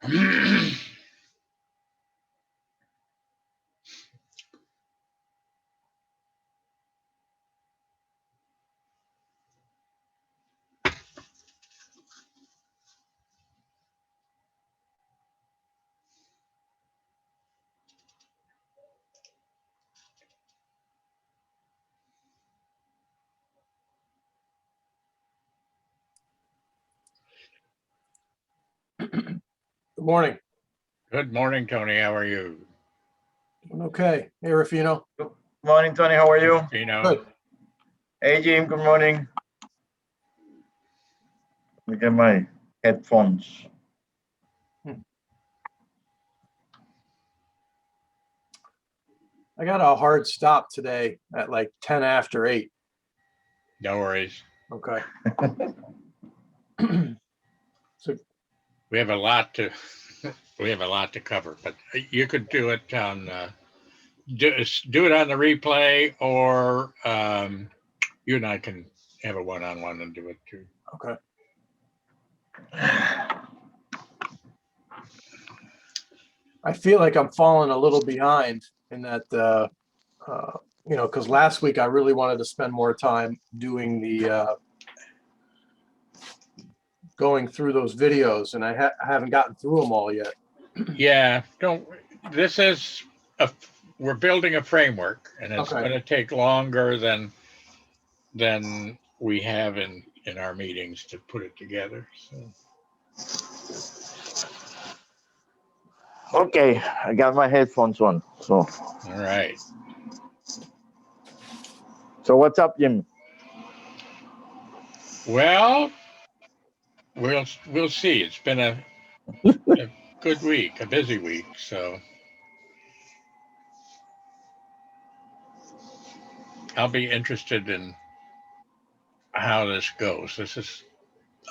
Good morning. Good morning, Tony. How are you? Doing okay. Hey, Rufino. Good morning, Tony. How are you? Good. Hey, Jim. Good morning. Let me get my headphones. I got a hard stop today at like 10 after 8. No worries. Okay. So We have a lot to cover, but you could do it on do it on the replay, or you and I can have a one-on-one and do it too. okay. I feel like I'm falling a little behind in that, because last week I really wanted to spend more time doing the going through those videos, and I haven't gotten through them all yet. Yeah, don't. This is we're building a framework, and it's Okay. going to take longer than we have in our meetings to put it together. So. Okay, I got my headphones on. So, All right. So what's up, Jim? Well, we'll see. It's been a good week, a busy week. So I'll be interested in how this goes. This is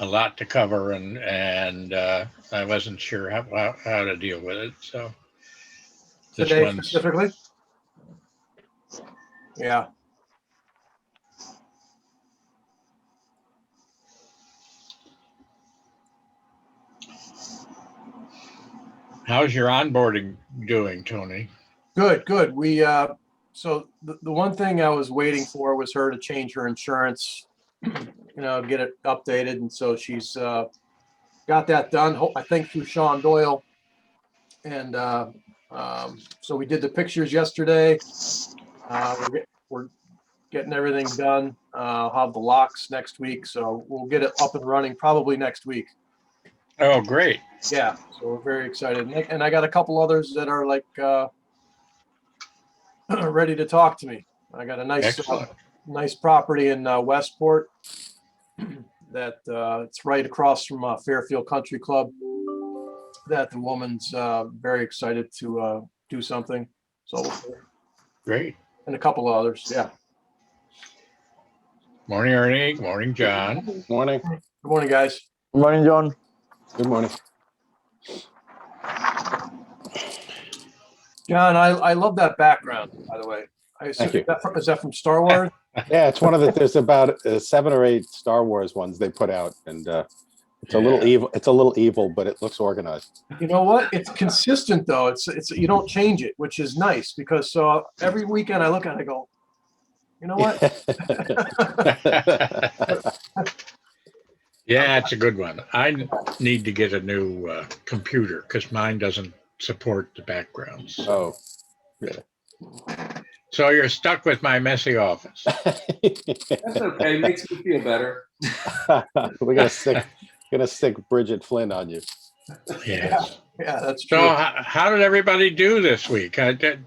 a lot to cover, and I wasn't sure how to deal with it. So this Today one's specifically? Yeah. How's your onboarding doing, Tony? Good. We so the one thing I was waiting for was her to change her insurance, get it updated, and so she's got that done. I think through Sean Doyle, and so we did the pictures yesterday. We're getting everything done. I'll have the locks next week, so we'll get it up and running probably next week. Oh, great. Yeah, so we're very excited, and I got a couple others that are like ready to talk to me. I got a nice property in Westport that it's right across from Fairfield Country Club that the woman's very excited to do something. So Great. And a couple of others. Yeah. Morning, Ernie. Morning, John. Morning. Good morning, guys. Good morning, John. Good morning. John, I love that background, by the way. Thank you. Is that from Star Wars? Yeah, it's one of the, there's about 7 or 8 Star Wars ones they put out, and it's a little evil. It's a little evil, but it looks organized. You know what? It's consistent though. It's you don't change it, which is nice because every weekend I look at it, I go, you know what? Yeah, it's a good one. I need to get a new computer because mine doesn't support the backgrounds. Oh, So you're stuck with my messy office. That's okay. Makes me feel better. We're gonna stick Bridget Flynn on you. Yes. Yeah, that's true. So how did everybody do this week?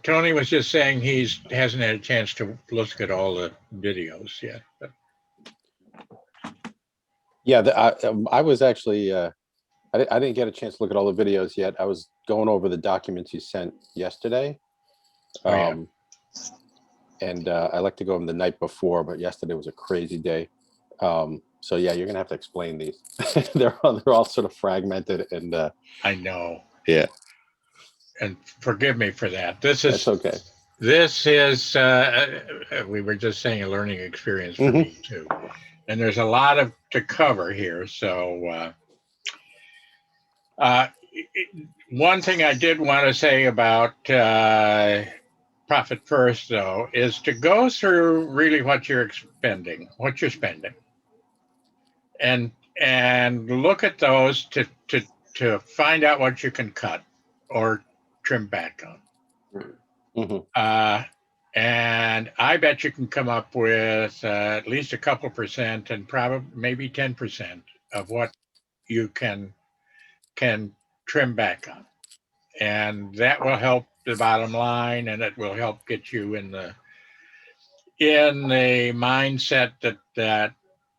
Tony was just saying he hasn't had a chance to look at all the videos yet. But. Yeah, I was actually I didn't get a chance to look at all the videos yet. I was going over the documents you sent yesterday. And I like to go over the night before, but yesterday was a crazy day. So yeah, you're gonna have to explain these. they're all sort of fragmented, and I know. Yeah. And forgive me for that. That's okay. This is we were just saying a learning experience for me too, and there's a lot to cover here. So One thing I did want to say about Profit First, though, is to go through really what you're spending, and look at those to find out what you can cut or trim back on. Mhm. And I bet you can come up with at least a couple percent and probably maybe 10% of what you can trim back on. And that will help the bottom line, and it will help get you in the mindset that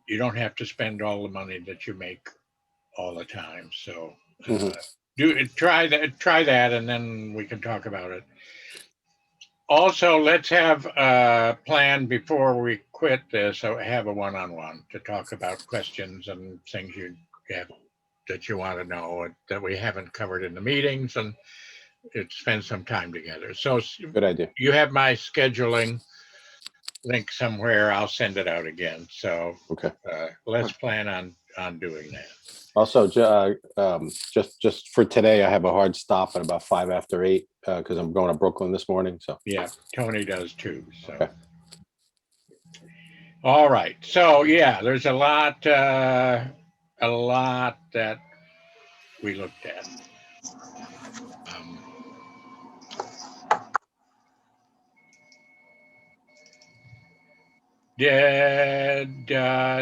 you don't have to spend all the money that you make all the time. So try that, and then we can talk about it. Also, let's have a plan before we quit this. So have a one-on-one to talk about questions and things you have that you want to know that we haven't covered in the meetings, and spend some time together. So Good idea. you have my scheduling link somewhere. I'll send it out again. So Okay. let's plan on doing that. Also, just for today, I have a hard stop at about 5 after 8 because I'm going to Brooklyn this morning. So Yeah, Tony does too. So, okay. All right. So yeah, there's a lot that we looked at.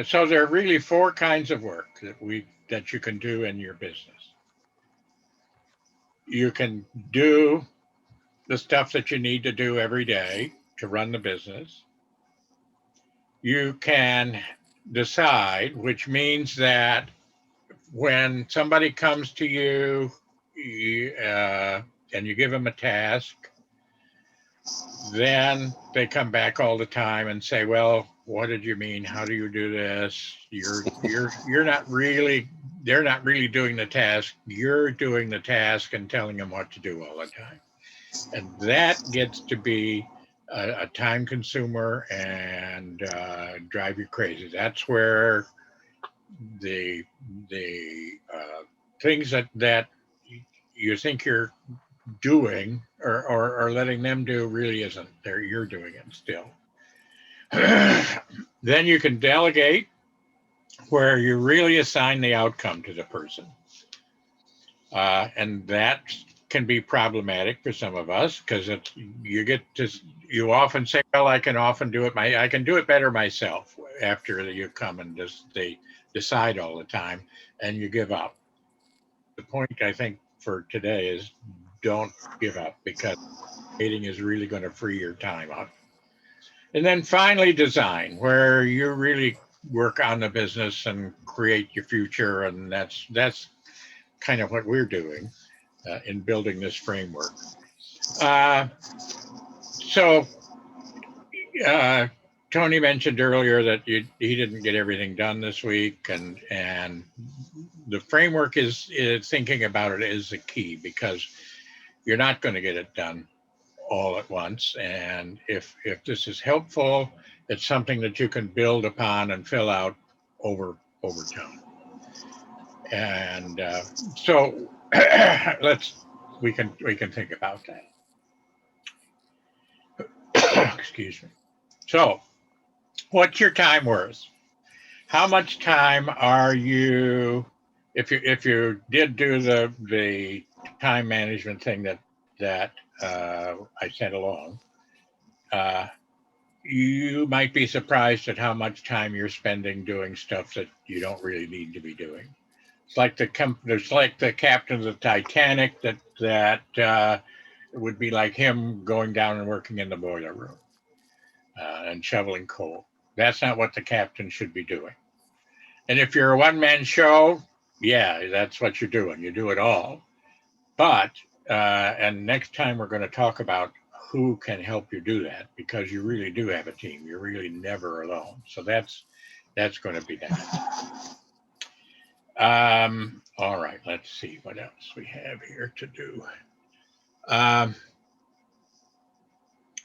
So there are really 4 kinds of work that you can do in your business. You can do the stuff that you need to do every day to run the business. You can decide, which means that when somebody comes to you, and you give them a task, then they come back all the time and say, well, what did you mean? How do you do this? They're not really doing the task. You're doing the task and telling them what to do all the time. And that gets to be a time consumer and drive you crazy. That's where the things that you think you're doing or letting them do really isn't there. You're doing it still. Then you can delegate, where you really assign the outcome to the person. And that can be problematic for some of us, because you often say, well, I can often do it. I can do it better myself, after you come and they decide all the time and you give up. The point, I think, for today is don't give up, because waiting is really going to free your time up. And then finally, design, where you really work on the business and create your future. And that's kind of what we're doing in building this framework. Tony mentioned earlier that he didn't get everything done this week, and the framework is thinking about it is the key, because you're not going to get it done all at once. And if this is helpful, it's something that you can build upon and fill out over time. And so we can think about that. Excuse me. So, what's your time worth? How much time are you, if you did do the time management thing that I sent along, you might be surprised at how much time you're spending doing stuff that you don't really need to be doing. It's like the captain of the Titanic that would be like him going down and working in the boiler room and shoveling coal. That's not what the captain should be doing. And if you're a one-man show, yeah, that's what you're doing. You do it all. But and next time we're going to talk about who can help you do that, because you really do have a team. You're really never alone. So that's going to be that. All right, let's see what else we have here to do.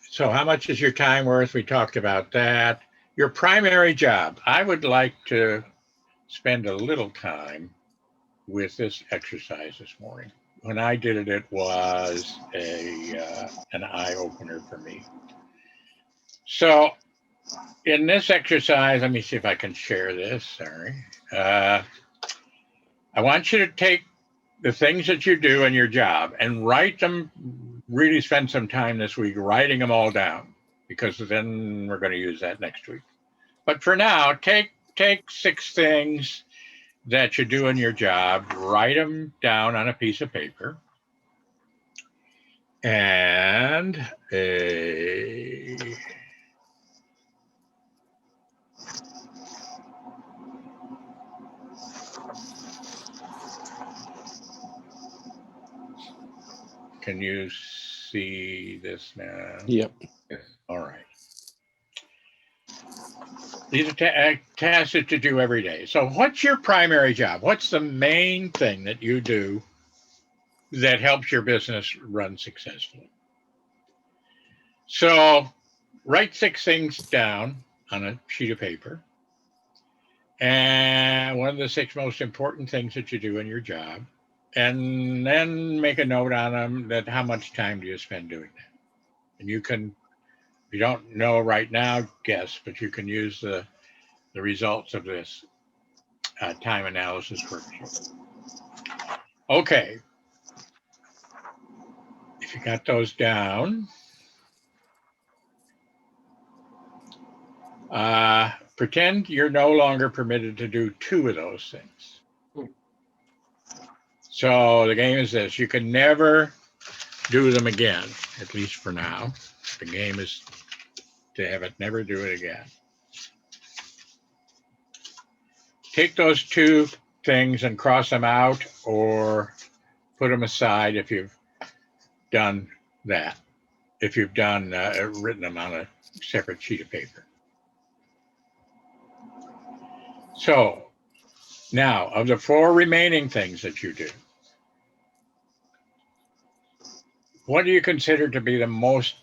So how much is your time worth? We talked about that. Your primary job. I would like to spend a little time with this exercise this morning. when I did it, it was an eye opener for me. So in this exercise, let me see if I can share this. Sorry. I want you to take the things that you do in your job and write them, really spend some time this week writing them all down, because then we're going to use that next week. But for now, take 6 things that you do in your job, write them down on a piece of paper. And can you see this now? Yep. All right. These are tasks that you do every day. So what's your primary job? What's the main thing that you do that helps your business run successfully? So write 6 things down on a sheet of paper. And one of the 6 most important things that you do in your job. And then make a note on them that how much time do you spend doing that? And you can, if you don't know right now, guess, but you can use the results of this time analysis worksheet. Okay. If you got those down, pretend you're no longer permitted to do 2 of those things. So the game is this: you can never do them again, at least for now. The game is to have it never do it again. Take those 2 things and cross them out or put them aside if you've done that. If you've done written them on a separate sheet of paper. So now, of the 4 remaining things that you do, what do you consider to be the most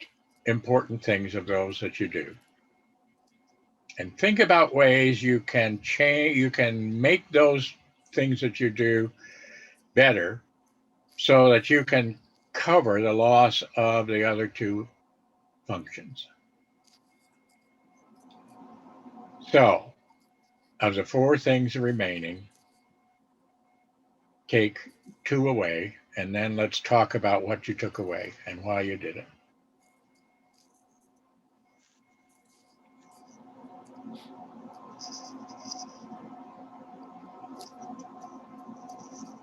important things of those that you do? And think about ways you can change, you can make those things that you do better so that you can cover the loss of the other 2 functions. So, of the 4 things remaining, take 2 away, and then let's talk about what you took away and why you did it.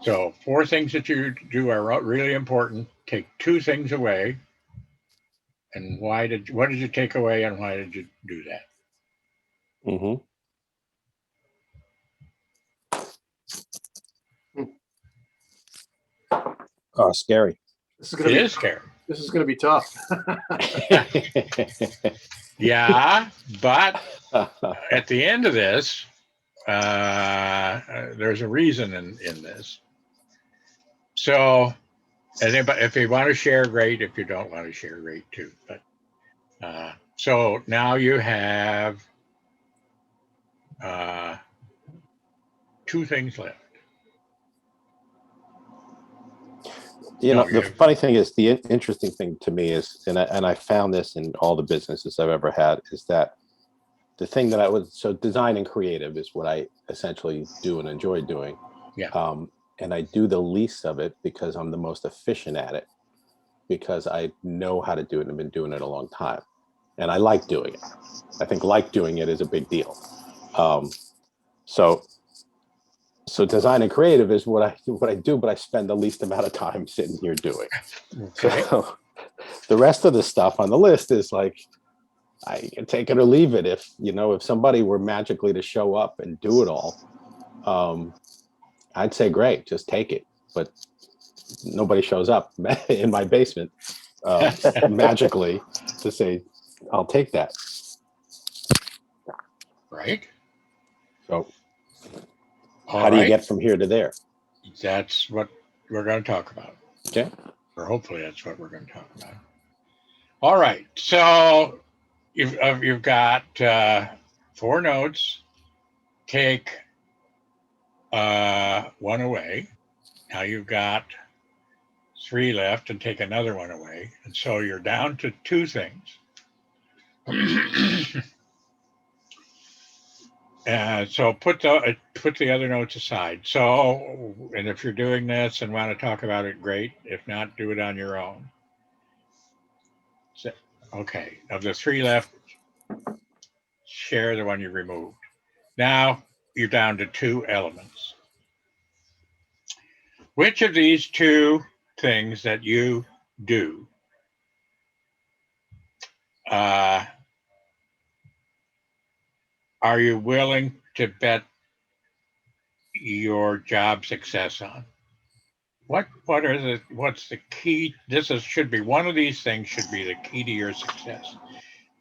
So 4 things that you do are really important. Take 2 things away. And what did you take away and why did you do that? Mm-hmm. Oh, scary. This is gonna It be is scary. this is gonna be tough. Yeah, but at the end of this, there's a reason in this. So, if you want to share, great. If you don't want to share, great too. But so now you have 2 things left. You No, know, the funny thing is, the interesting thing to me is, and I found this in all the businesses I've ever had, is that the thing that so design and creative is what I essentially do and enjoy doing. Yeah. And I do the least of it because I'm the most efficient at it, because I know how to do it and I've been doing it a long time. And I like doing it. I think like doing it is a big deal. So design and creative is what I do, but I spend the least amount of time sitting here doing. Okay. So the rest of the stuff on the list is like, I can take it or leave it. If somebody were magically to show up and do it all, I'd say great, just take it. But nobody shows up in my basement magically to say, I'll take that. Right. So All how do you right. get from here to there? That's what we're going to talk about. Okay. Or hopefully that's what we're going to talk about. All right. So you've got 4 notes. Take 1 away. Now you've got 3 left and take another one away. And so you're down to 2 things. So put the other notes aside. So, and if you're doing this and want to talk about it, great. If not, do it on your own. So, okay, of the 3 left, share the one you removed. Now you're down to 2 elements. Which of these 2 things that you do are you willing to bet your job success on? What's the key? Should be one of these things should be the key to your success.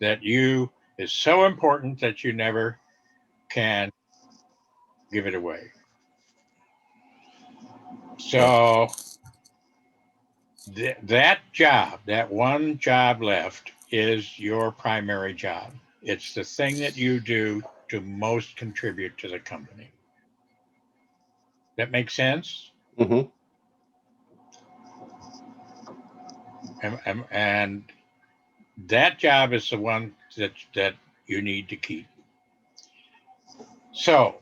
That is so important that you never can give it away. So that one job left is your primary job. It's the thing that you do to most contribute to the company. That makes sense? Mhm. And that job is the one that you need to keep. So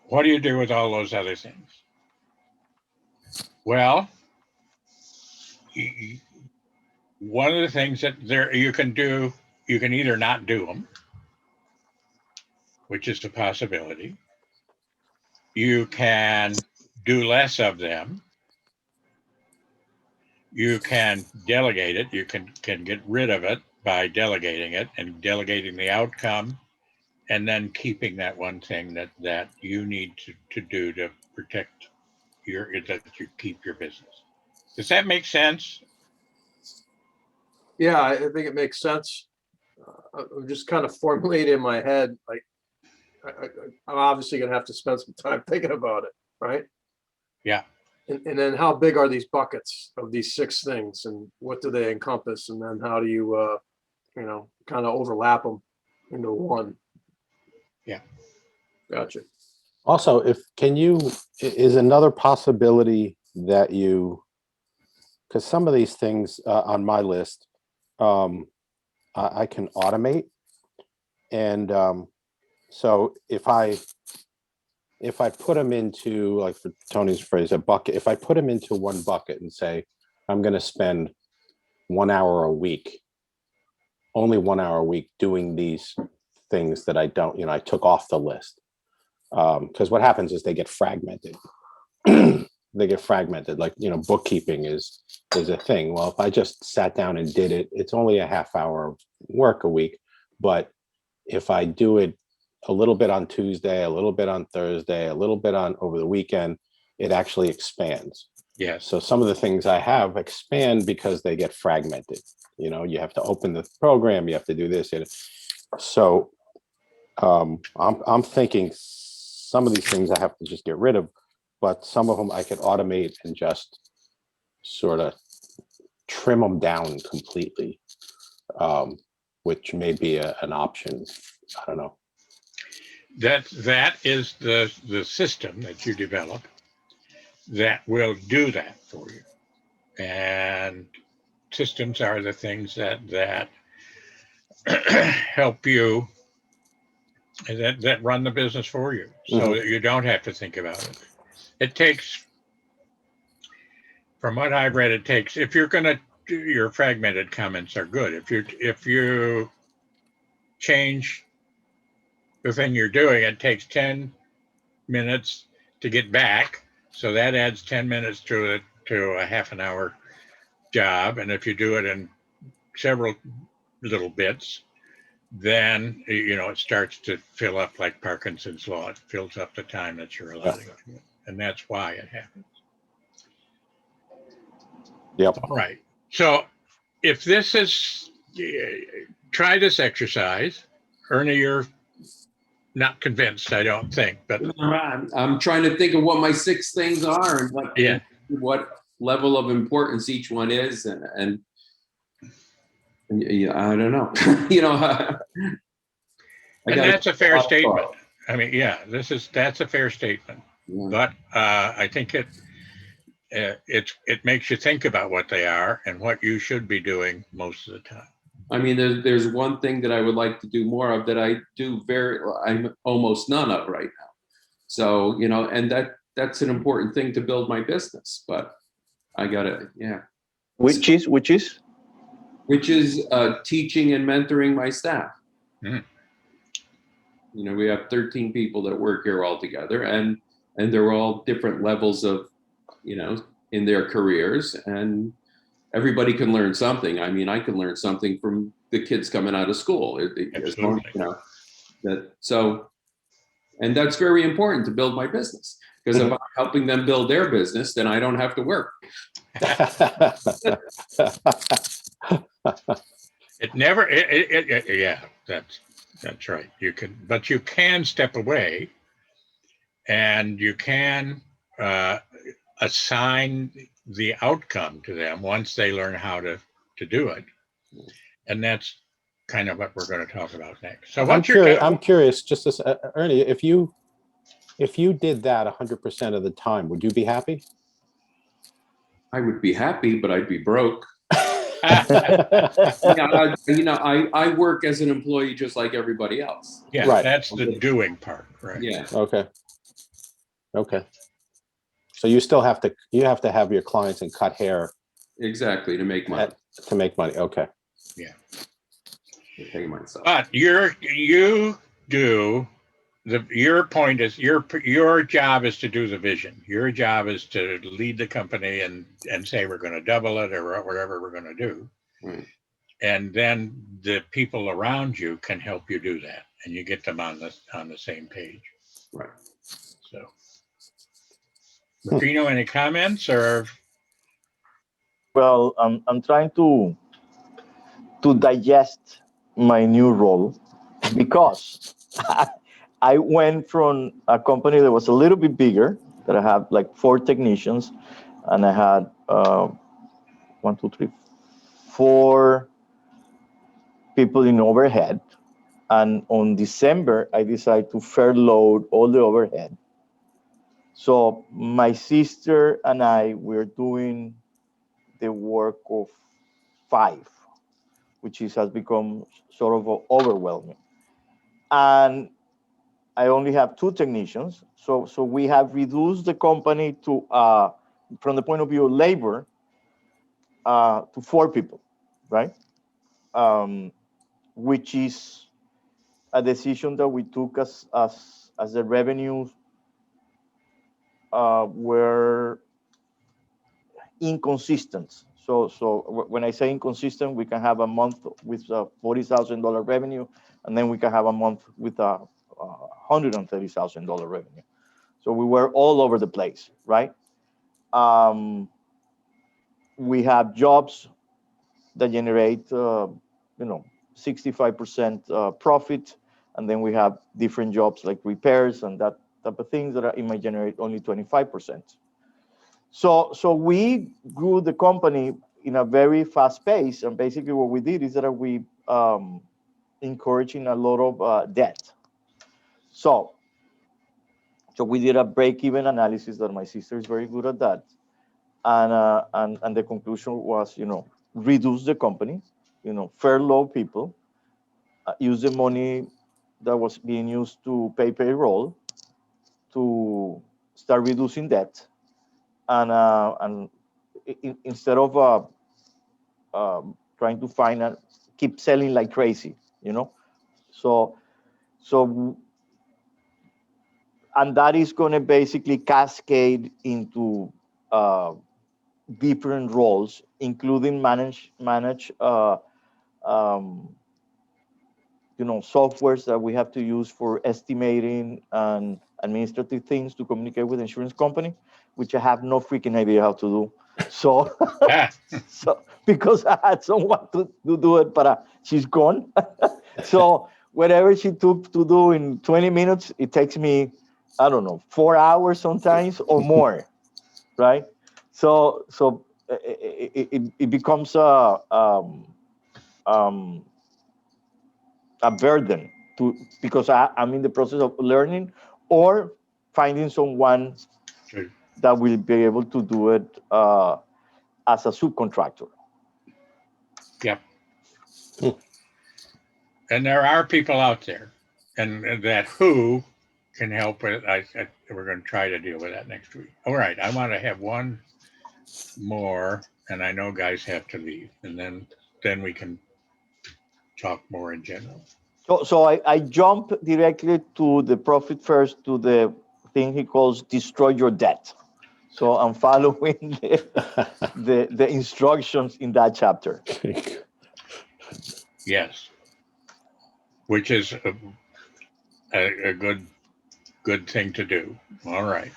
what do you do with all those other things? Well, one of the things that you can either not do them, which is a possibility. You can do less of them. You can delegate it. You can get rid of it by delegating it and delegating the outcome, and then keeping that one thing that you need to do to protect that you keep your business. Does that make sense? Yeah, I think it makes sense. I'm just kind of formulating in my head, like, I'm obviously gonna have to spend some time thinking about it, right? Yeah. And then how big are these buckets of these 6 things, and what do they encompass? And then how do you, kind of overlap them into one? Yeah. Gotcha. Also, is another possibility that because some of these things on my list, I can automate. And so if I put them into, like for Tony's phrase, a bucket, if I put them into one bucket and say, I'm going to spend 1 hour a week, only 1 hour a week doing these things that I took off the list. Because what happens is they get fragmented. They get fragmented. Like, bookkeeping is a thing. Well, if I just sat down and did it, it's only a half hour of work a week. But if I do it a little bit on Tuesday, a little bit on Thursday, a little bit on over the weekend, it actually expands. Yeah. So some of the things I have expand because they get fragmented. You have to open the program, you have to do this. So I'm thinking some of these things I have to just get rid of, but some of them I could automate and just sort of trim them down completely, which may be an option. I don't know. That is the system that you develop that will do that for you. And systems are the things that help you, that run the business for you, so that you don't have to think about it. It takes, from what I've read, if you're going to do your fragmented comments are good. If you change the thing you're doing, it takes 10 minutes to get back. So that adds 10 minutes to a half an hour job. And if you do it in several little bits, then, it starts to fill up like Parkinson's law. It fills up the time that you're allotting to it. And that's why it happens. Yep. All right. So if this is, try this exercise. Ernie, you're not convinced, I don't think, but I'm trying to think of what my 6 things are and what level of importance each one is, and I don't know. And that's a fair statement. I mean, yeah, that's a fair statement. Yeah. But I think it makes you think about what they are and what you should be doing most of the time. I mean, there's one thing that I would like to do more of that I'm almost none of right now. So, and that's an important thing to build my business, but I gotta, yeah. Which is? Which is teaching and mentoring my staff. Mm. We have 13 people that work here all together, and they're all different levels of, in their careers, and everybody can learn something. I mean, I can learn something from the kids coming out of school. Absolutely. And that's very important to build my business, because if I'm helping them build their business, then I don't have to work. Yeah, that's right. But you can step away, and you can assign the outcome to them once they learn how to do it. And that's kind of what we're going to talk about next. So I'm curious, just as Ernie, if you did that 100% of the time, would you be happy? I would be happy, but I'd be broke. I work as an employee just like everybody else. Yeah, right. That's the doing part, right? Yeah. Okay. So you still have to have your clients and cut hair. Exactly, to make money. To make money. Okay. Yeah. To pay myself. But your point is your job is to do the vision. Your job is to lead the company and say we're going to double it or whatever we're going to do. Right. And then the people around you can help you do that, and you get them on the same page. Right. So, Rufino, any comments or? Well, I'm trying to digest my new role, because I went from a company that was a little bit bigger, that I had like 4 technicians, and I had 4 people in overhead. And on December, I decided to furlough all the overhead. So my sister and I were doing the work of 5, which has become sort of overwhelming. And I only have 2 technicians. So we have reduced the company to, from the point of view of labor, to 4 people, right? Which is a decision that we took as the revenues were inconsistent. So when I say inconsistent, we can have a month with $40,000 revenue, and then we can have a month with $130,000 revenue. So we were all over the place, right? We have jobs that generate, 65% profit, and then we have different jobs like repairs and that type of things that it might generate only 25%. So we grew the company in a very fast pace, and basically what we did is that we encouraging a lot of debt. So we did a break-even analysis that my sister is very good at that, and the conclusion was, reduce the company, furlough people, use the money that was being used to pay payroll to start reducing debt, and instead of trying to keep selling like crazy, So, and that is going to basically cascade into different roles, including manage softwares that we have to use for estimating and administrative things to communicate with the insurance company, which I have no freaking idea how to do. So, because I had someone to do it, but she's gone. So whatever she took to do in 20 minutes, it takes me, I don't know, 4 hours sometimes or more, right? So it becomes a burden because I'm in the process of learning or finding someone that will be able to do it as a subcontractor. Yep. And there are people out there, and that who can help with. We're going to try to deal with that next week. All right. I want to have one more, and I know guys have to leave, and then we can talk more in general. So I jump directly to the Profit First, to the thing he calls destroy your debt. So I'm following the instructions in that chapter. Yes, which is a good thing to do. All right.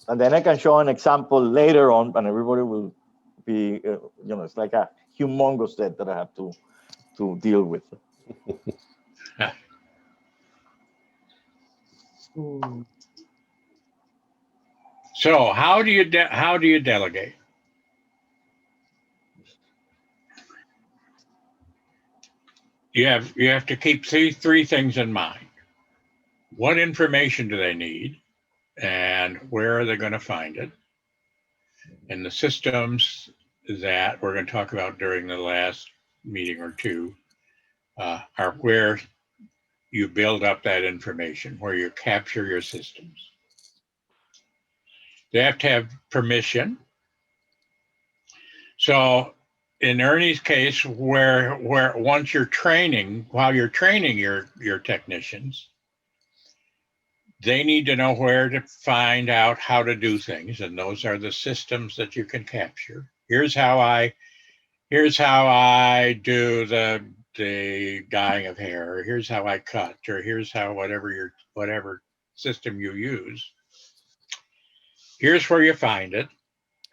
And then I can show an example later on, and everybody will be, it's like a humongous debt that I have to deal with. So how do you delegate? You have to keep three things in mind. What information do they need, and where are they going to find it? And the systems that we're going to talk about during the last meeting or two are where you build up that information, where you capture your systems. They have to have permission. So in Ernie's case, where once you're training, while you're training your technicians, they need to know where to find out how to do things, and those are the systems that you can capture. Here's how I do the dyeing of hair, or here's how I cut, or here's how whatever system you use. Here's where you find it,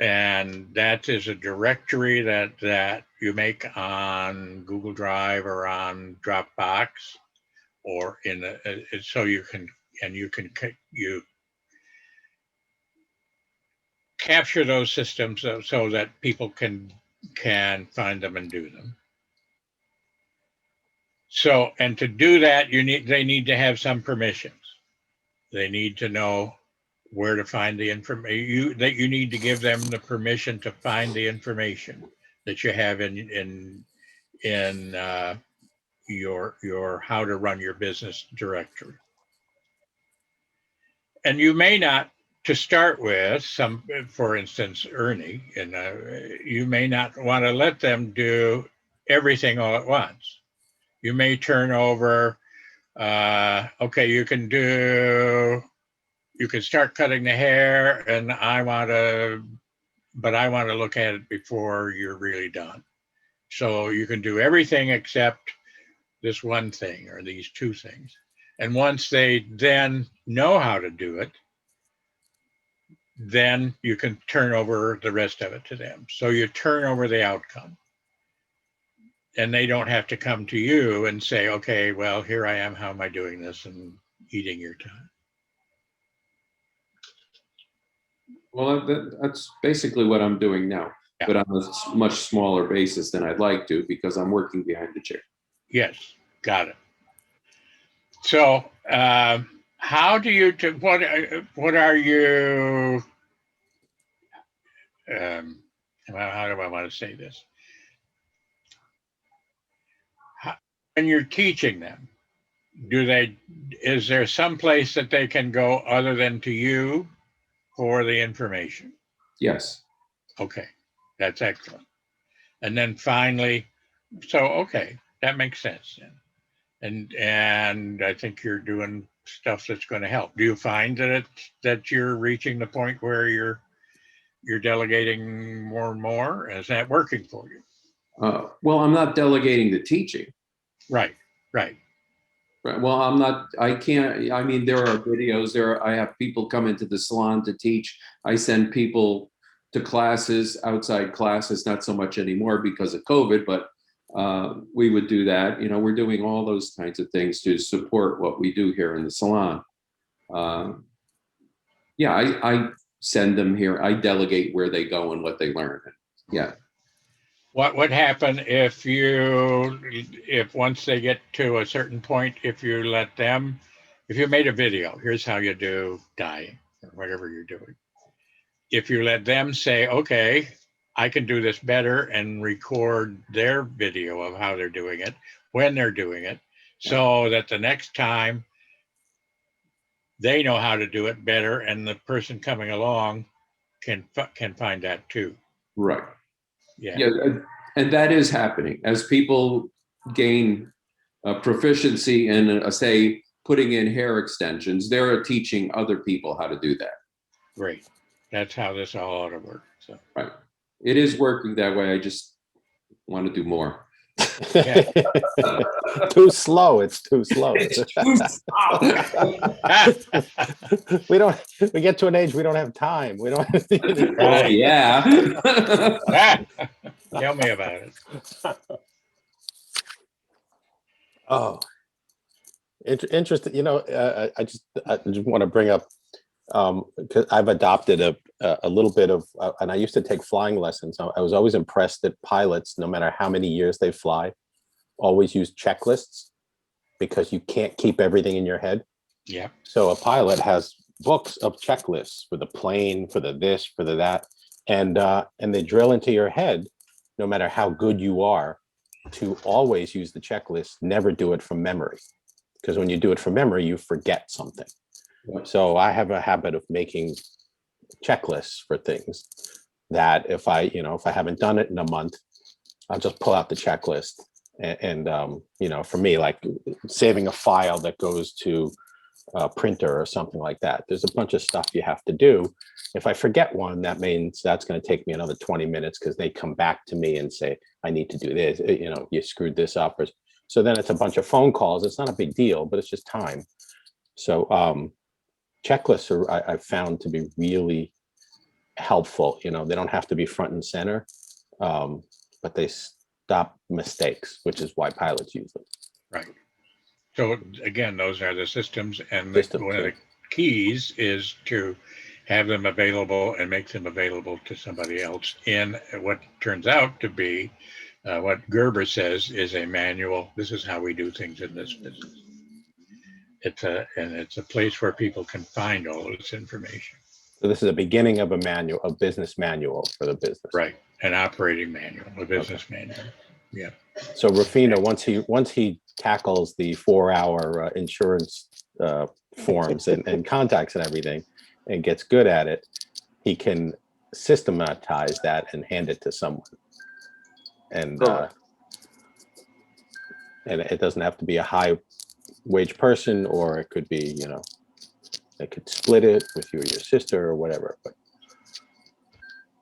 and that is a directory that you make on Google Drive or on Dropbox, or so you capture those systems so that people can find them and do them. So, and to do that, they need to have some permissions. They need to know where to find the information. You need to give them the permission to find the information that you have in your how to run your business directory. And you may not, to start with, for instance, Ernie, and you may not want to let them do everything all at once. You may turn over, okay, you can start cutting the hair, and I want to look at it before you're really done. So you can do everything except this one thing or these two things. And once they then know how to do it, then you can turn over the rest of it to them. So you turn over the outcome. And they don't have to come to you and say, okay, well, here I am, how am I doing this, and eating your time. Well, that's basically what I'm doing now, Yeah. but on a much smaller basis than I'd like to, because I'm working behind the chair. Yes, got it. So how do you, what are you, how do I want to say this? When you're teaching them, is there some place that they can go other than to you for the information? Yes. Okay, that's excellent. And then finally, okay, that makes sense then. And I think you're doing stuff that's going to help. Do you find that you're reaching the point where you're delegating more and more? Is that working for you? Well, I'm not delegating the teaching. Right. Well, I can't, I mean, there are videos there. I have people come into the salon to teach. I send people to classes, outside classes, not so much anymore because of COVID, but we would do that. We're doing all those kinds of things to support what we do here in the salon. Yeah, I send them here. I delegate where they go and what they learn. Yeah. What would happen if once they get to a certain point, if you made a video, here's how you do dyeing or whatever you're doing. if you let them say, okay, I can do this better and record their video of how they're doing it, when they're doing it, so that the next time they know how to do it better and the person coming along can find that too. Right. Yeah. Yeah, and that is happening as people gain proficiency in, say, putting in hair extensions. They're teaching other people how to do that. Great. That's how this all ought to work. So Right. It is working that way. I just want to do more. yeah. Too slow. It's too slow. We get to an age we don't have time. We don't. Oh, yeah. Tell me about it. Oh, interesting. I just want to bring up, because I've adopted a little bit of, and I used to take flying lessons. I was always impressed that pilots, no matter how many years they fly, always use checklists, because you can't keep everything in your head. Yeah. So a pilot has books of checklists for the plane, for the this, for the that, and they drill into your head, no matter how good you are, to always use the checklist, never do it from memory. Because when you do it from memory, you forget something. Right. So I have a habit of making checklists for things that if I haven't done it in a month, I'll just pull out the checklist. And for me, like saving a file that goes to a printer or something like that, there's a bunch of stuff you have to do. If I forget one, that means that's going to take me another 20 minutes, because they come back to me and say, I need to do this, you screwed this up. So then it's a bunch of phone calls. It's not a big deal, but it's just time. So checklists I've found to be really helpful. They don't have to be front and center, but they stop mistakes, which is why pilots use them. Right. So again, those are the systems, and one of the keys is to have them available and make them available to somebody else in what turns out to be what Gerber says is a manual. This is how we do things in this business. It's a place where people can find all this information. So this is a beginning of a business manual for the business. Right. An operating manual, a business manual. Yeah. So Rufino, once he tackles the 4-hour insurance forms and contacts and everything, and gets good at it, he can systematize that and hand it to someone. And it doesn't have to be a high wage person, or it could be, they could split it with you or your sister or whatever. But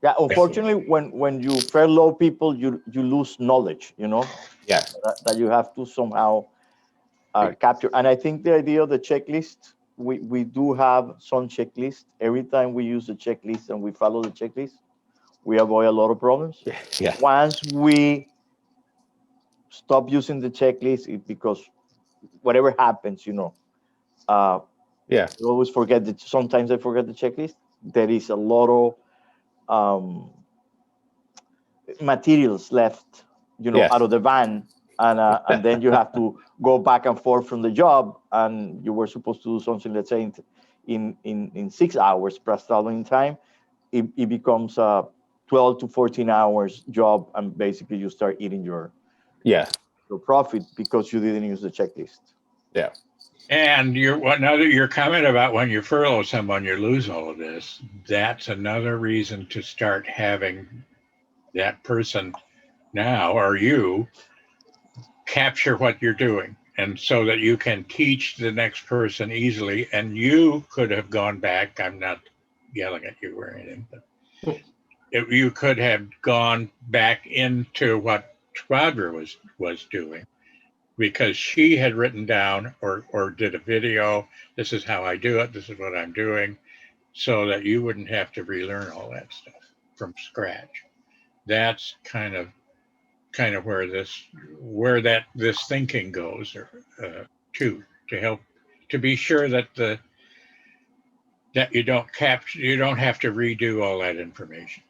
yeah, unfortunately, when you furlough people, you lose knowledge, yeah, that you have to somehow capture. And I think the idea of the checklist, we do have some checklist. Every time we use the checklist and we follow the checklist, we avoid a lot of problems. yeah. Once we stop using the checklist, because whatever happens, Yeah. you always forget that. Sometimes I forget the checklist. There is a lot of materials left, Yes. out of the van, and then you have to go back and forth from the job, and you were supposed to do something, let's say in 6 hours plus traveling time. It becomes a 12 to 14 hours job, and basically you start eating your profit because you didn't use the checklist. Yeah. And your comment about when you furlough someone, you lose all of this. That's another reason to start having that person now, or you, capture what you're doing, and so that you can teach the next person easily. And you could have gone back. I'm not yelling at you or anything, but you could have gone back into what Audra was doing, because she had written down or did a video. This is how I do it. This is what I'm doing, so that you wouldn't have to relearn all that stuff from scratch. That's kind of where this thinking goes, to help, to be sure that you don't have to redo all that information.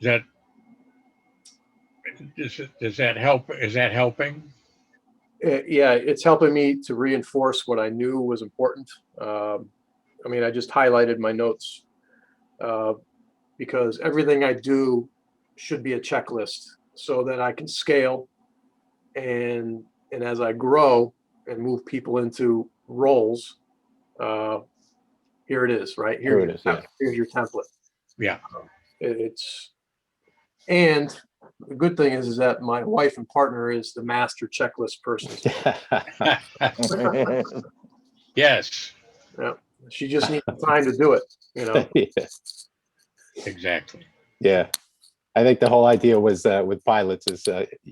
Does that help? Is that helping? Yeah, it's helping me to reinforce what I knew was important. I just highlighted my notes because everything I do should be a checklist so that I can scale and as I grow and move people into roles, here it is, right? Here it is, yeah. Here's your template. Yeah. It's, and the good thing is that my wife and partner is the master checklist person. Yes, She just needs the time to do it, you know? Yeah. exactly. Yeah. I think the whole idea was with pilots is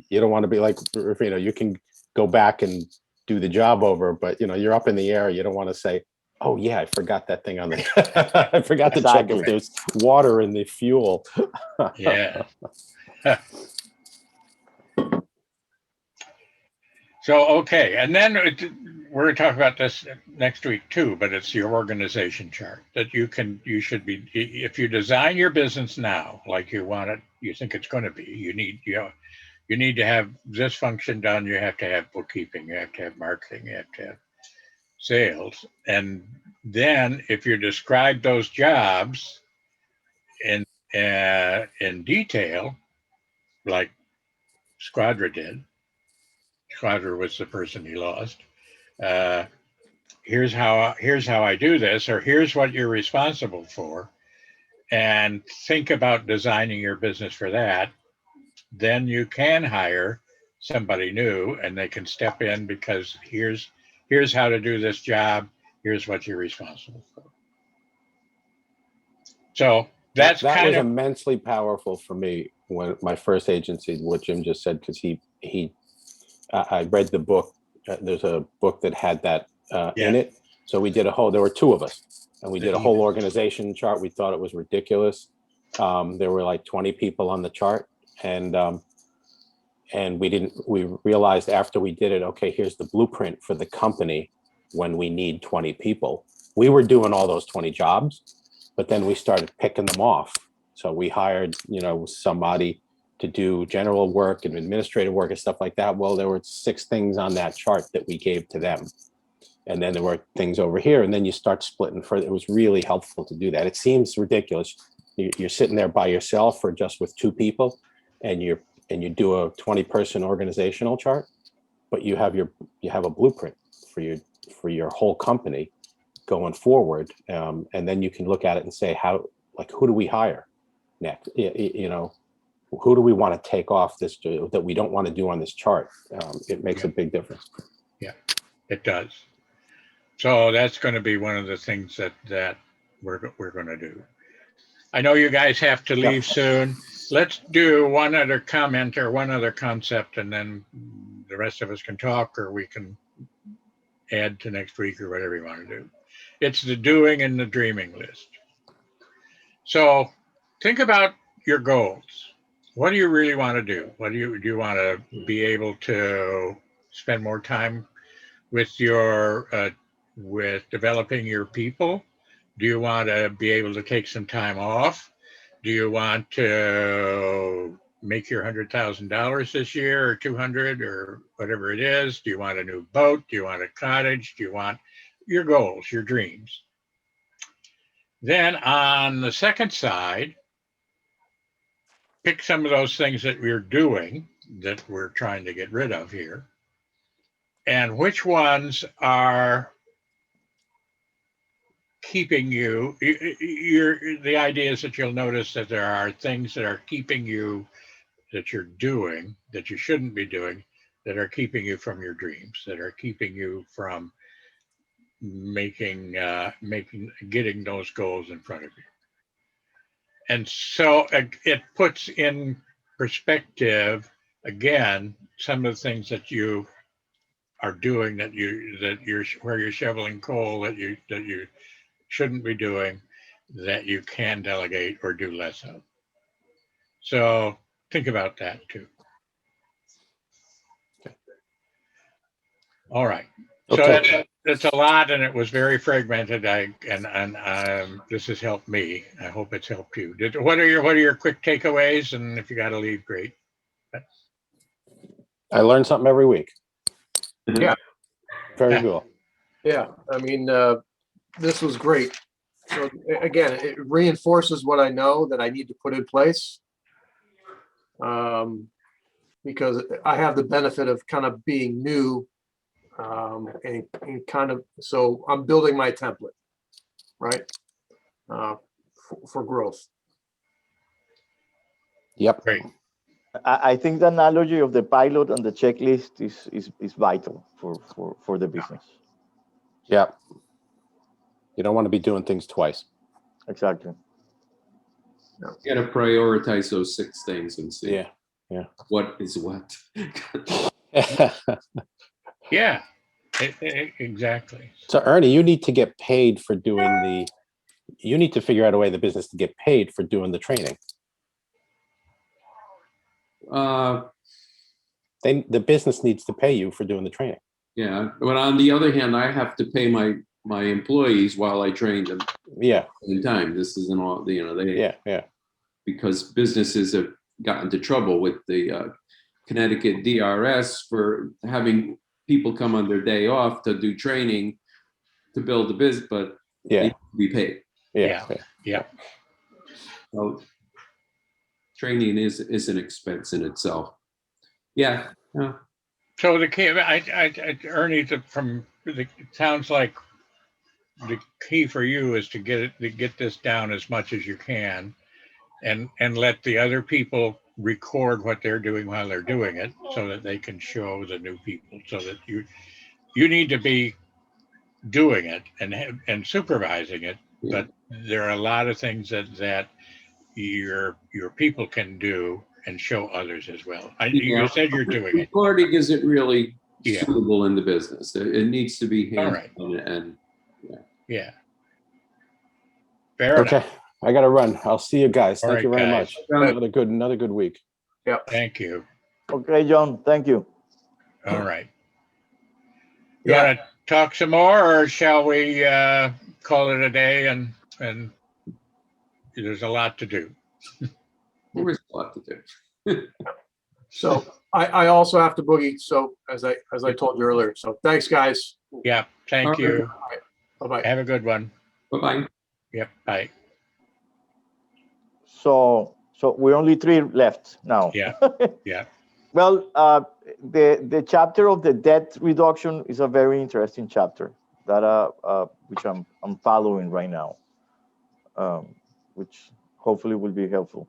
you don't want to be like, you can go back and do the job over, but you're up in the air. You don't want to say, oh yeah, I forgot that thing on the, I forgot to check if Exactly. there's water in the fuel. Yeah. So, okay. And then we're going to talk about this next week too, but it's your organization chart that you should be, if you design your business now, like you want it, you think it's going to be, you need to have this function done. You have to have bookkeeping, you have to have marketing, you have to have sales. And then if you describe those jobs in detail, like Squadra did, Squadra was the person he lost. Here's how I do this, or here's what you're responsible for, and think about designing your business for that. Then you can hire somebody new, and they can step in because here's how to do this job. Here's what you're responsible for. So that was immensely powerful for me when my first agency, what Jim just said, because I read the book. There's a book that had that in it. So we did there were two of us, and we did a whole organization chart. We thought it was ridiculous. There were like 20 people on the chart, and we realized after we did it, okay, here's the blueprint for the company when we need 20 people. We were doing all those 20 jobs, but then we started picking them off. So we hired, somebody to do general work and administrative work and stuff like that. Well, there were 6 things on that chart that we gave to them. And then there were things over here, and then you start splitting further. It was really helpful to do that. It seems ridiculous. You're sitting there by yourself or just with 2 people, and you do a 20-person organizational chart, but you have a blueprint for your whole company going forward. And then you can look at it and say, who do we hire next? Who do we want to take off this that we don't want to do on this chart? It makes a big difference. Yeah, it does. So that's going to be one of the things that we're going to do. I know you guys have to leave soon. Let's do one other comment or one other concept, and then the rest of us can talk, or we can add to next week or whatever you want to do. It's the doing and the dreaming list. So think about your goals. What do you really want to do? Do you want to be able to spend more time with with developing your people? Do you want to be able to take some time off? Do you want to make your $100,000 this year, or 200, or whatever it is? Do you want a new boat? Do you want a cottage? Do you want your goals, your dreams? Then on the second side, pick some of those things that we're doing that we're trying to get rid of here, and which ones are keeping you. The idea is that you'll notice that there are things that are keeping you, that you're doing, that you shouldn't be doing, that are keeping you from your dreams, that are keeping you from getting those goals in front of you. And so it puts in perspective, again, some of the things that you are doing where you're shoveling coal that you shouldn't be doing, that you can delegate or do less of. So think about that too. All right. Okay. So that's a lot, and it was very fragmented. This has helped me. I hope it's helped you. What are your quick takeaways? And if you got to leave, great. I learn something every week. Yeah. Very cool. Yeah. I mean, this was great. so again, it reinforces what I know that I need to put in place. Because I have the benefit of kind of being new, and kind of, so I'm building my template, right? For growth. Yep. Great. I think the analogy of the pilot and the checklist is vital for the business. Yep. You don't want to be doing things twice. Exactly. You got to prioritize those 6 things and see Yeah. what is what. Yeah, exactly. So Ernie, you need to get paid for doing you need to figure out a way the business to get paid for doing the training. The business needs to pay you for doing the training. Yeah, but on the other hand, I have to pay my employees while I train them Yeah. in time. This isn't all, they Yeah. because businesses have gotten into trouble with the Connecticut DRS for having people come on their day off to do training to build the business, but they Yeah. need to be paid. Yeah. So training is an expense in itself. Yeah. So the key, Ernie, it sounds like the key for you is to get this down as much as you can, and let the other people record what they're doing while they're doing it, so that they can show the new people. So that you need to be doing it and supervising it, but there are a lot of things that your people can do and show others as well. You said you're doing it. Recording isn't really Yeah. suitable in the business. It needs to be All hands-on right. and Yeah. Fair Okay. enough. I gotta run. I'll see you guys. All Thank you right, very guys. much. Another good week. Thank you. Okay, John. Thank you. All right. You want to talk some more, or shall we call it a day? And there's a lot to do. there is a lot to do. So I also have to boogie. So as I told you earlier. So thanks, guys. Yeah. Thank All you. Bye-bye. Have a good one. Bye-bye. Yep. Bye. So we're only 3 left now. Yeah. Yeah. Well, the chapter of the debt reduction is a very interesting chapter that which I'm following right now, which hopefully will be helpful.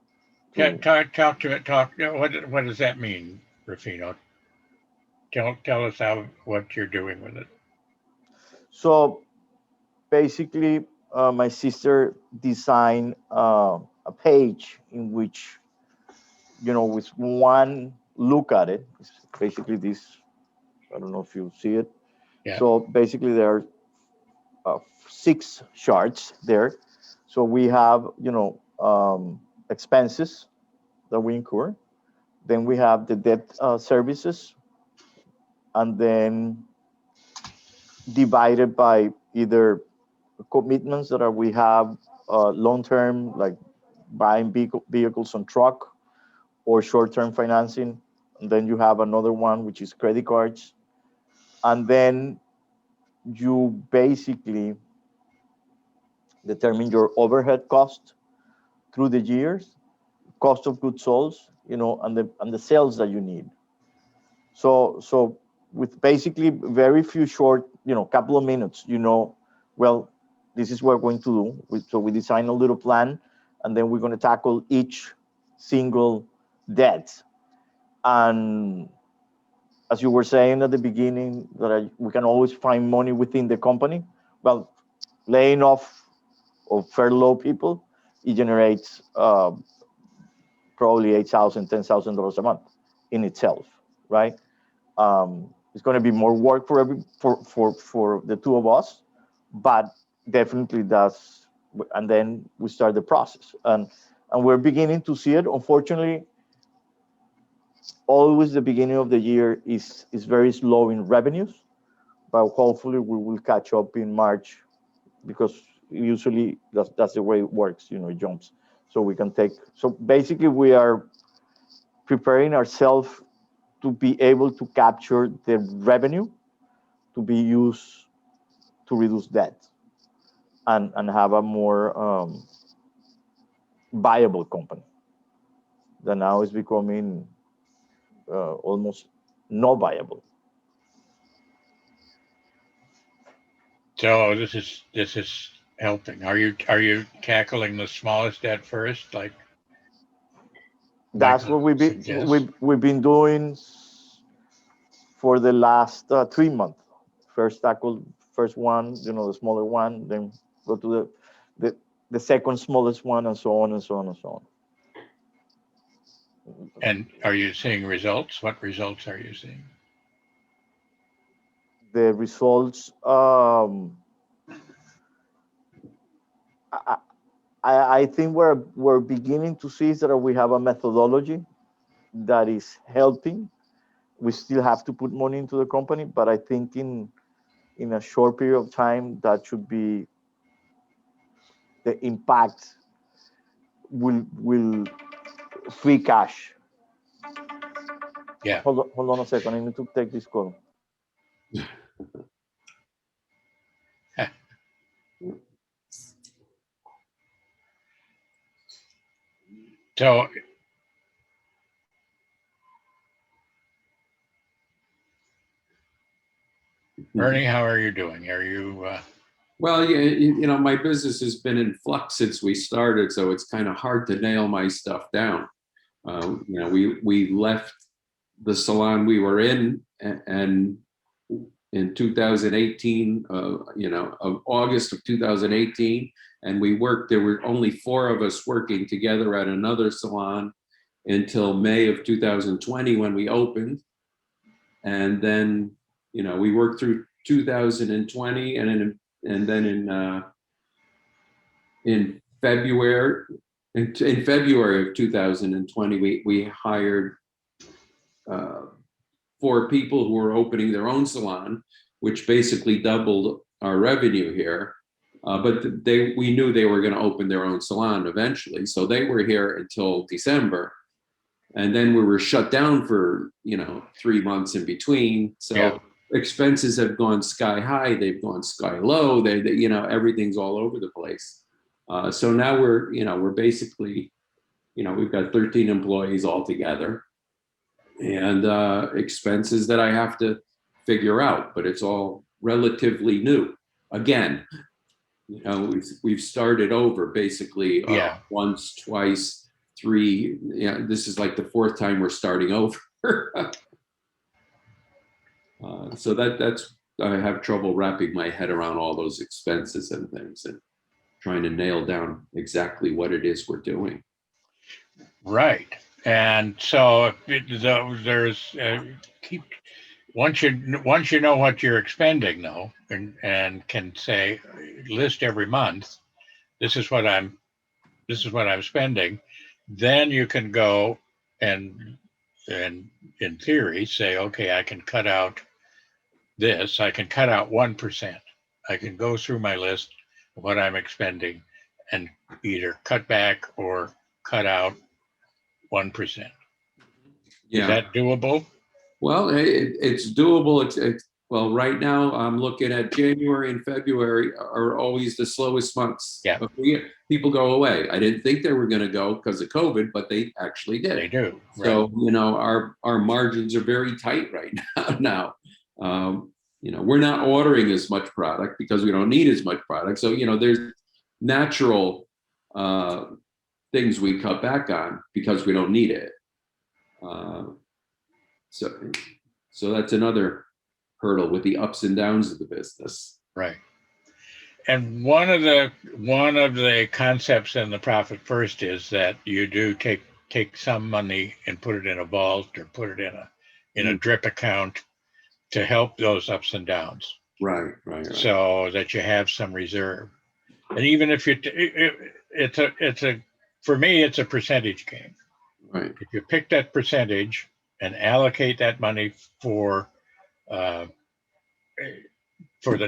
Talk to it. What does that mean, Rufino? Tell us what you're doing with it. So basically, my sister designed a page in which, with one look at it, it's basically this. I don't know if you see it. Yeah. So basically, there are 6 charts there. So we have, expenses that we incur. Then we have the debt services, and then divided by either commitments that we have long-term, like buying vehicles on truck, or short-term financing. And then you have another one, which is credit cards. And then you basically determine your overhead cost through the years, cost of goods sold, and the sales that you need. So with basically very few short, couple of minutes, well, this is what we're going to do. So we design a little plan, and then we're going to tackle each single debt. And as you were saying at the beginning, that we can always find money within the company. Well, laying off or furlough people, it generates probably $8,000, $10,000 a month in itself, right? It's going to be more work for the 2 of us, but definitely does. And then we start the process, and we're beginning to see it. Unfortunately, always the beginning of the year is very slow in revenues, but hopefully we will catch up in March, because usually that's the way it works. It jumps. So we can so basically we are preparing ourselves to be able to capture the revenue to be used to reduce debt. and have a more viable company that now is becoming almost not viable. So this is helping. Are you tackling the smallest at first, like That's Michael what suggests? we've been doing for the last 3 months. First tackle first one, the smaller one, then go to the the second smallest one, and so on and so on and so on. And are you seeing results? What results are you seeing? The results, I, I think we're beginning to see that we have a methodology that is helping. We still have to put money into the company, but I think in a short period of time, that should be the impact will free cash. Yeah. Hold on a second. I need to take this call. So Ernie, how are you doing? Are you Well, yeah, my business has been in flux since we started, so it's kind of hard to nail my stuff down. We left the salon we were in, and in 2018, of August of 2018, and we worked. There were only 4 of us working together at another salon until May of 2020 when we opened, and then we worked through 2020, and then in February in February of 2020 we hired 4 people who were opening their own salon, which basically doubled our revenue here. But we knew they were going to open their own salon eventually, so they were here until December, and then we were shut down for 3 months in between. So Yeah. expenses have gone sky high, they've gone sky low. They everything's all over the place. So now we're basically we've got 13 employees altogether, and expenses that I have to figure out, but it's all relatively new. Again, we've started over basically Yeah. once, twice, 3. This is like the 4th time we're starting over. So that's I have trouble wrapping my head around all those expenses and things, and trying to nail down exactly what it is we're doing. Right. And so there's keep once you know what you're expending though, and can say list every month, this is what I'm spending, then you can go and in theory say, okay, I can cut out this, I can cut out 1%. I can go through my list of what I'm expending and either cut back or cut out 1%. Yeah. Is that doable? Well, it's doable. Well, right now I'm looking at January and February are always the slowest months. Yeah. Of the year. People go away. I didn't think they were going to go because of COVID, but they actually did. They do. So our margins are very tight right now. We're not ordering as much product because we don't need as much product. So there's natural things we cut back on because we don't need it. So that's another hurdle with the ups and downs of the business. Right. And one of the concepts in the Profit First is that you do take some money and put it in a vault or put it in a drip account to help those ups and downs. Right. So that you have some reserve. And even if for me, it's a percentage game. Right. If you pick that percentage and allocate that money for the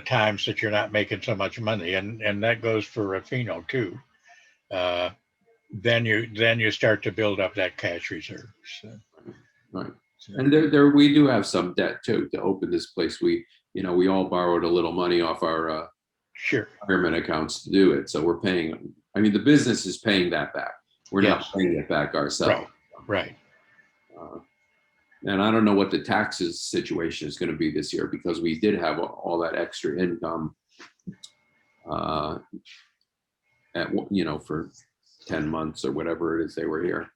times that you're not making so much money, and that goes for Ruffino too, then you start to build up that cash reserve. So, right. And there we do have some debt too to open this place. We all borrowed a little money off our Sure. retirement accounts to do it. So we're paying, I mean, the business is paying that back. We're not Yes. paying it back ourselves. Right. Uh, And I don't know what the taxes situation is going to be this year because we did have all that extra income uh, for 10 months or whatever it is they were here,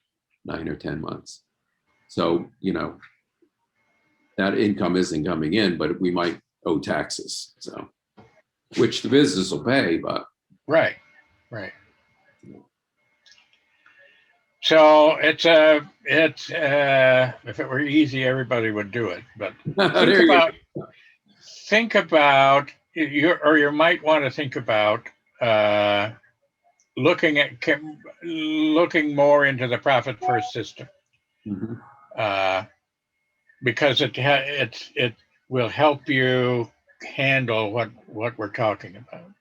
9 or 10 months. So, that income isn't coming in, but we might owe taxes. So, which the business will pay, but Right. So it's if it were easy, everybody would do it. But there you go. think about you might want to think about looking more into the profit first system Mhm. because it will help you handle what we're talking about.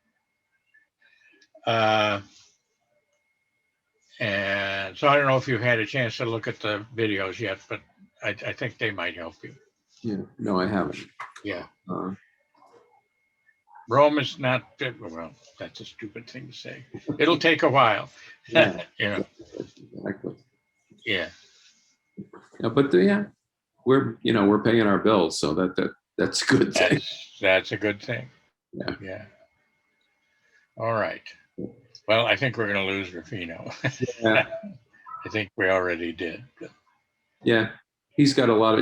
And so I don't know if you've had a chance to look at the videos yet, but I think they might help you. Yeah, no, I haven't. Yeah. Uh, Rome is not, well, that's a stupid thing to say. It'll take a while. Yeah. Exactly. Yeah. Yeah, but we're paying our bills, so that's a good thing. That's a good thing. Yeah. All right. Well, I think we're going to lose Rufino. Yeah. I think we already did. Yeah, he's got a lot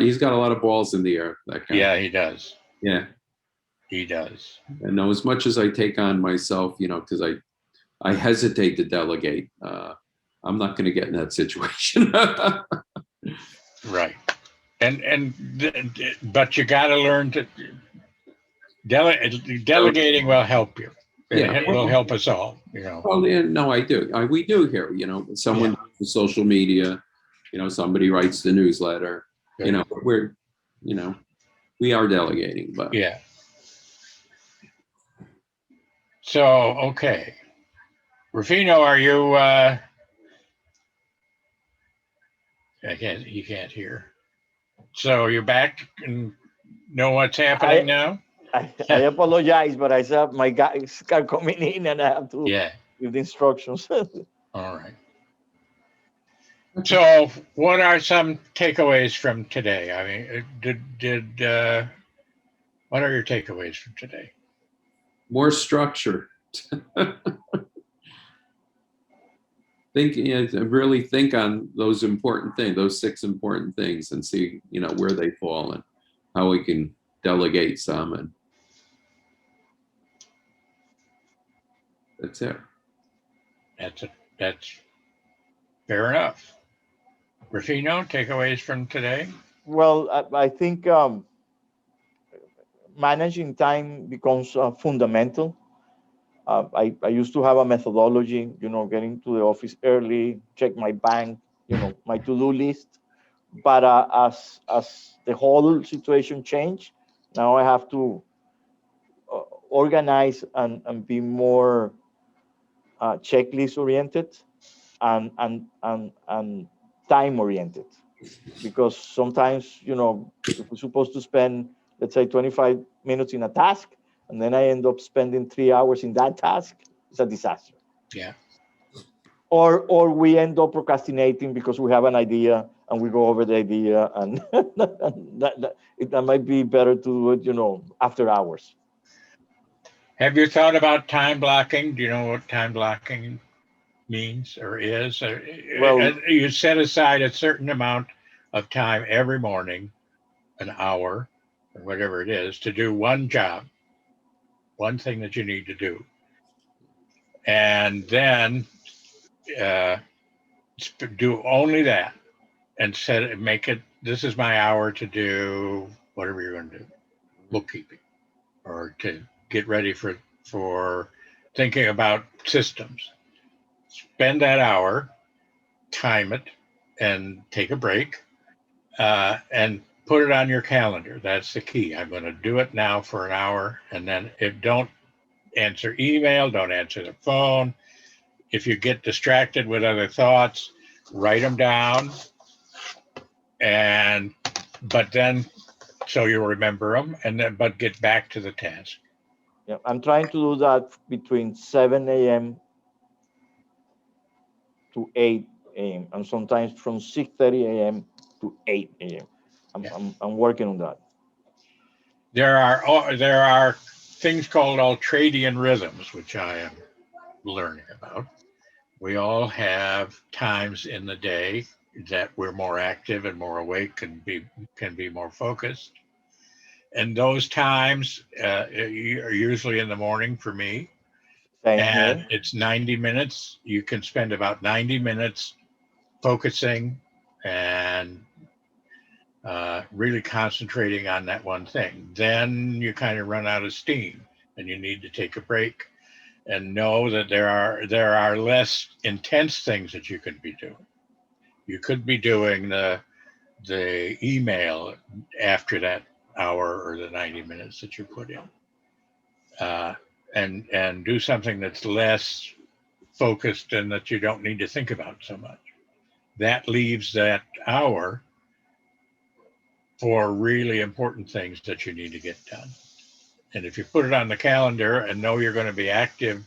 of balls in the air. That guy. Yeah, he does. Yeah. He does. And as much as I take on myself, because I hesitate to delegate, I'm not going to get in that situation. Right. But you got to learn to delegating will help you. It will help us all, Well, yeah, no, I do. We do here, someone does the social media, somebody writes the newsletter, we are delegating, but yeah. So, okay. Rufino, are you, he can't hear. So you're back and know what's happening now? I apologize, but I saw my guys are coming in and I have to give the instructions. All right. So what are some takeaways from today? I mean, what are your takeaways from today? more structure. Really think on those important things, those 6 important things, and see, where they fall and how we can delegate some, and that's it. That's fair enough. Rufino, takeaways from today? Well, I think managing time becomes fundamental. I used to have a methodology, getting to the office early, check my bank, my to-do list. But as the whole situation changed, now I have to organize and be more checklist oriented and time oriented, because sometimes if we're supposed to spend, let's say, 25 minutes in a task, and then I end up spending 3 hours in that task, it's a disaster. Yeah. Or we end up procrastinating because we have an idea and we go over the idea, and that might be better to do it, after hours. Have you thought about time blocking? Do you know what time blocking means or is? Well, you set aside a certain amount of time every morning, an hour or whatever it is, to do one job, one thing that you need to do. And then do only that and make it, this is my hour to do whatever you're going to do, bookkeeping, or to get ready for thinking about systems. Spend that hour, time it, and take a break, and put it on your calendar. That's the key. I'm going to do it now for an hour, and then don't answer email, don't answer the phone. If you get distracted with other thoughts, write them down, but then so you'll remember them, but get back to the task. Yeah, I'm trying to do that between 7 a.m. to 8 a.m. and sometimes from 6:30 a.m. to 8 a.m. Yeah. I'm working on that. There are things called ultradian rhythms, which I am learning about. We all have times in the day that we're more active and more awake and can be more focused. And those times are usually in the morning for me. Same And here. it's 90 minutes. You can spend about 90 minutes focusing and really concentrating on that one thing. Then you kind of run out of steam and you need to take a break and know that there are less intense things that you could be doing. You could be doing the email after that hour or the 90 minutes that you put in, and do something that's less focused and that you don't need to think about so much. That leaves that hour for really important things that you need to get done. And if you put it on the calendar and know you're going to be active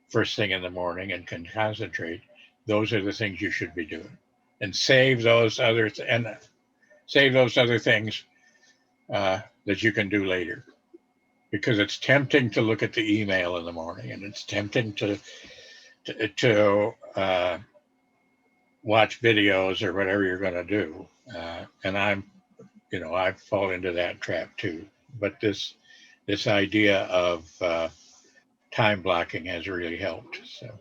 first thing in the morning and can concentrate, those are the things you should be doing. And save those other things that you can do later, because it's tempting to look at the email in the morning, and it's tempting to watch videos or whatever you're going to do. And I fall into that trap too. But this idea of time blocking has really helped. So,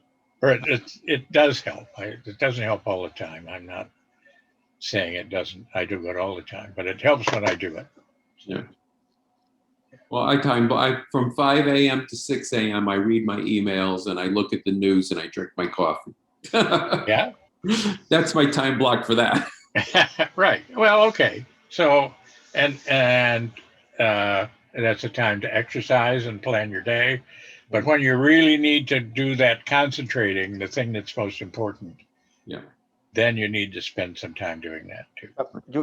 or it does help. It doesn't help all the time. I'm not saying it doesn't. I do it all the time, but it helps when I do it. Yeah. Well, I from 5 a.m. to 6 a.m. I read my emails and I look at the news and I drink my coffee. Yeah. That's my time block for that. Right. Well, okay. So, and that's a time to exercise and plan your day. But when you really need to do that concentrating, the thing that's most important, Yeah. then you need to spend some time doing that too.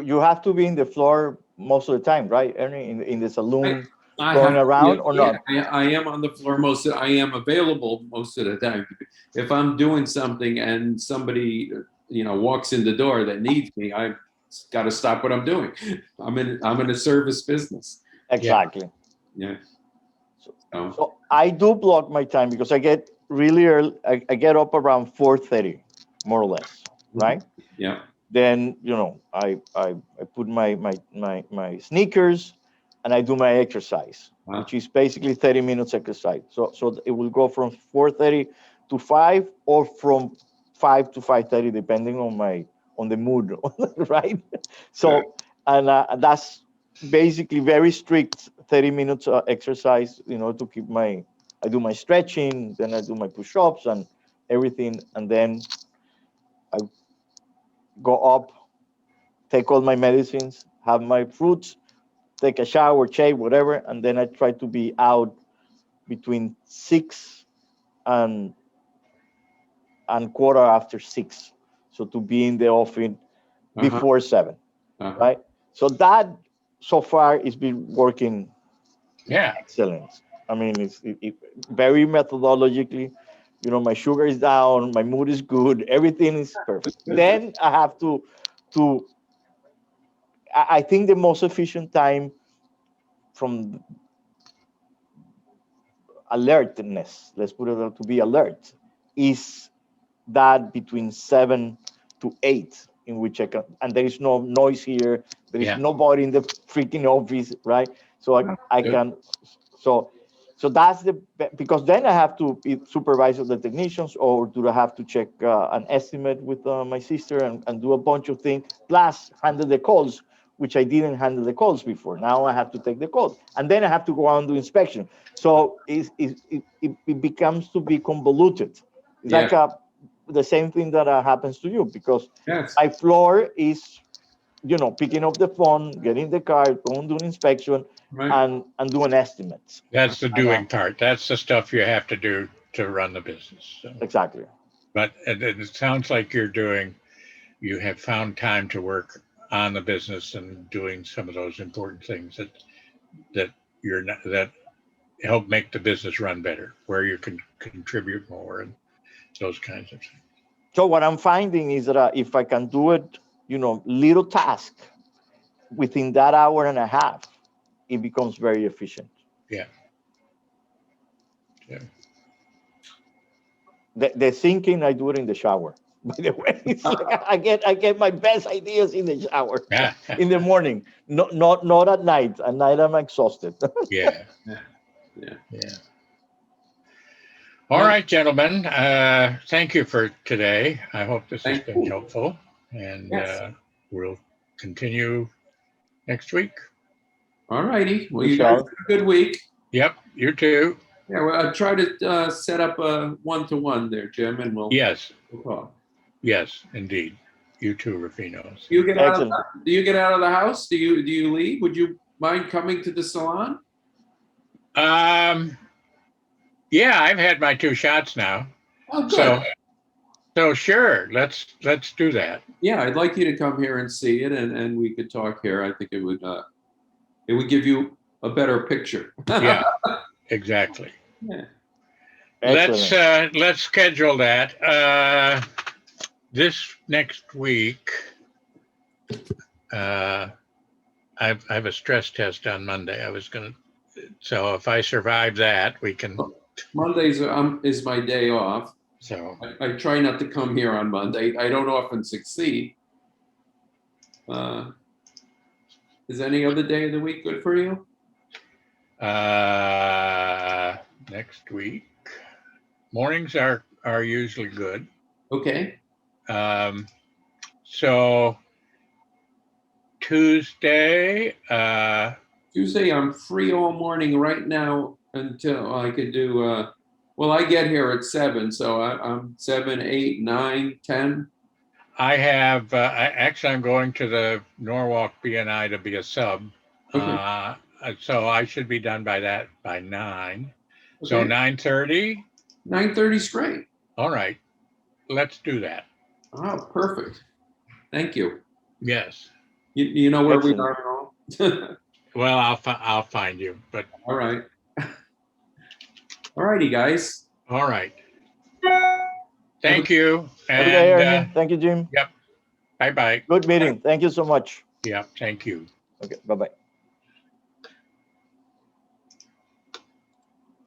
You have to be in the floor most of the time, right, Ernie? In the saloon, I going have, around or yeah, not? I am on the floor I am available most of the time. If I'm doing something and somebody, walks in the door that needs me, I've got to stop what I'm doing. I'm in a service business. Exactly. Yeah. So I do block my time because I get really early. I get up around 4:30, more or less, right? Yeah. Then I put my sneakers and I do my exercise, Wow. which is basically 30 minutes exercise. So it will go from 4:30 to 5 or from 5 to 5:30 depending on the mood, right? So and that's basically very strict 30 minutes exercise, to keep I do my stretching, then I do my push-ups and everything, and then I go up, take all my medicines, have my fruits, take a shower, shave, whatever, and then I try to be out between 6 and quarter after 6. So to be in the office before 7, right? So that so far is been working excellent. I mean, it's very methodologically. My sugar is down, my mood is good, everything is perfect. Then I have to I think the most efficient time from alertness, let's put it to be alert, is that between 7 to 8, in which I can, and there is no noise here, there is nobody in the freaking office, right? So I can, so that's because then I have to supervise the technicians, or do I have to check an estimate with my sister and do a bunch of things, plus handle the calls, which I didn't handle the calls before. Now I have to take the calls, and then I have to go out and do inspection. So it becomes to be convoluted. It's like the same thing that happens to you, because my floor is, picking up the phone, getting the car, going to an inspection, and doing estimates. That's the doing part. That's the stuff you have to do to run the business. So. Exactly. But it sounds like you have found time to work on the business and doing some of those important things that help make the business run better, where you can contribute more and those kinds of things. So what I'm finding is that if I can do it, little task within that hour and a half, it becomes very efficient. Yeah. Yeah. The thinking, I do it in the shower. By the way, it's like I get my best ideas in the shower Yeah. in the morning, not at night. At night I'm exhausted. Yeah. Yeah. Yeah. All right, gentlemen. Thank you for today. I hope this has Thank been you. helpful, and Yes. we'll continue next week. All righty. Well, We you guys shall. have a good week. Yep, you too. Yeah, well, I'll try to set up a 1-to-1 there, Jim, and we'll Yes, talk. yes, indeed. You too, Rufino. Do you get out of Excellent. do you get out of the house? Do you leave? Would you mind coming to the salon? Yeah, I've had my 2 shots now, Oh, good. so sure. Let's do that. Yeah, I'd like you to come here and see it, and we could talk here. I think it would give you a better picture. Yeah, exactly. Yeah. Excellent. Let's schedule that. This next week, I have a stress test on Monday. So if I survive that, we can. Mondays is my day off. So I try not to come here on Monday. I don't often succeed. Is any other day of the week good for you? next week, mornings are usually good. Okay. So Tuesday, Tuesday, I'm free all morning right now until I could do, well, I get here at 7, so I'm 7, 8, 9, 10. I have, I'm going to the Norwalk BNI to be a sub. Okay. So I should be done by 9. So Okay. 9:30. 9:30 is great. All right, let's do that. Oh, perfect. Thank you. Yes. You know where we Excellent. are and all? Well, I'll find you, but All right. All righty, guys. all right. Thank you. Have a good day, And Ernie. Thank you, Jim. bye-bye. Good meeting. Thank you so much. Yeah, thank you. Okay, bye-bye.